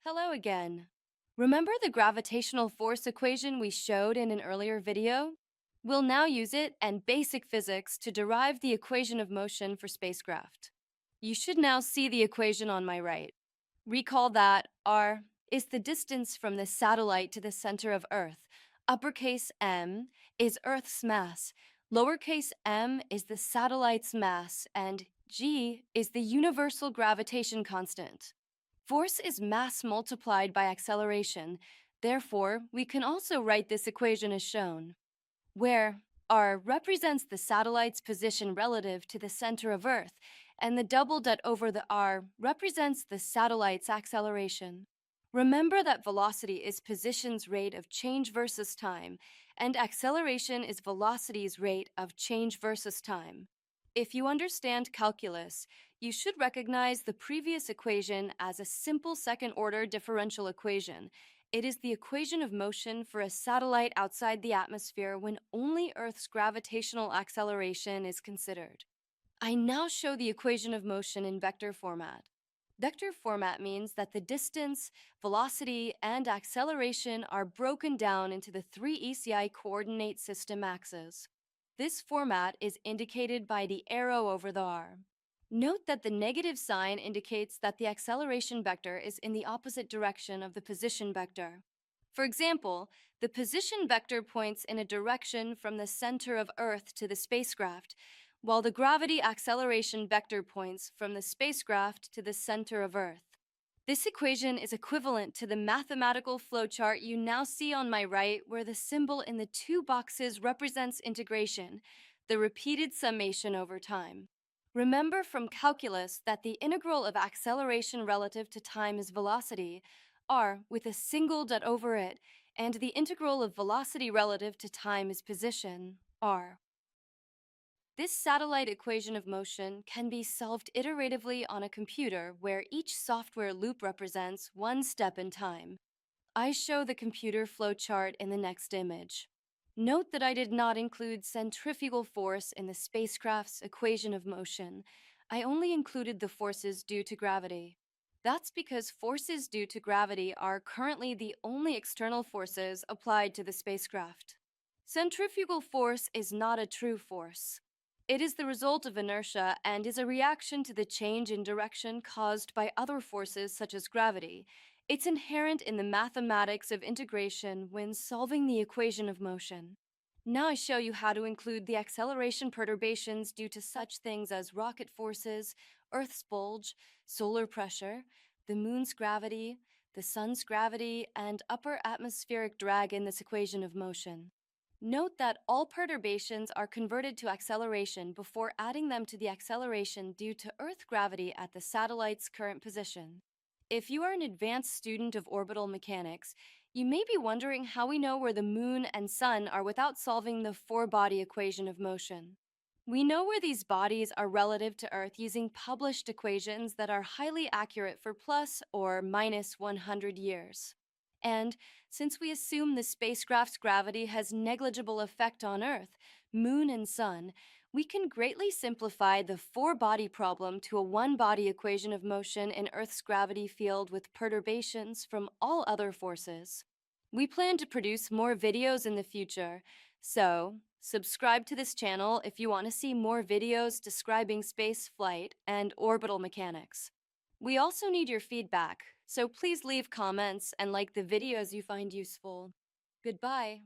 Hello again. Remember the gravitational force equation we showed in an earlier video? We'll now use it and basic physics to derive the equation of motion for spacecraft. You should now see the equation on my right. Recall that r is the distance from the satellite to the center of Earth. Uppercase m is Earth's mass, lowercase m is the satellite's mass, and g is the universal gravitation constant. Force is mass multiplied by acceleration. Therefore, we can also write this equation as shown, where r represents the satellite's position relative to the center of Earth, and the double dot over the r represents the satellite's acceleration. Remember that velocity is position's rate of change versus time, and acceleration is velocity's rate of change versus time. If you understand calculus, you should recognize the previous equation as a simple second-order differential equation. It is the equation of motion for a satellite outside the atmosphere when only Earth's gravitational acceleration is considered. I now show the equation of motion in vector format. Vector format means that the distance, velocity, and acceleration are broken down into the three ECI coordinate system axes. This format is indicated by the arrow over the r. Note that the negative sign indicates that the acceleration vector is in the opposite direction of the position vector. For example, the position vector points in a direction from the center of Earth to the spacecraft, while the gravity acceleration vector points from the spacecraft to the center of Earth. This equation is equivalent to the mathematical flowchart you now see on my right, where the symbol in the two boxes represents integration, the repeated summation over time. Remember from calculus that the integral of acceleration relative to time is velocity, r, with a single dot over it, and the integral of velocity relative to time is position, r. This satellite equation of motion can be solved iteratively on a computer where each software loop represents one step in time. I show the computer flowchart in the next image. Note that I did not include centrifugal force in the spacecraft's equation of motion. I only included the forces due to gravity. That's because forces due to gravity are currently the only external forces applied to the spacecraft. Centrifugal force is not a true force. It is the result of inertia and is a reaction to the change in direction caused by other forces such as gravity. It's inherent in the mathematics of integration when solving the equation of motion. Now I show you how to include the acceleration perturbations due to such things as rocket forces, Earth's bulge, solar pressure, the moon's gravity, the sun's gravity, and upper atmospheric drag in this equation of motion. Note that all perturbations are converted to acceleration before adding them to the acceleration due to Earth gravity at the satellite's current position. If you are an advanced student of orbital mechanics, you may be wondering how we know where the moon and sun are without solving the four-body equation of motion. We know where these bodies are relative to Earth using published equations that are highly accurate for plus or minus 100 years. And since we assume the spacecraft's gravity has negligible effect on Earth, Moon, and Sun, we can greatly simplify the four-body problem to a one-body equation of motion in Earth's gravity field with perturbations from all other forces. We plan to produce more videos in the future, so subscribe to this channel if you want to see more videos describing space flight and orbital mechanics. We also need your feedback, so please leave comments and like the videos you find useful. Goodbye.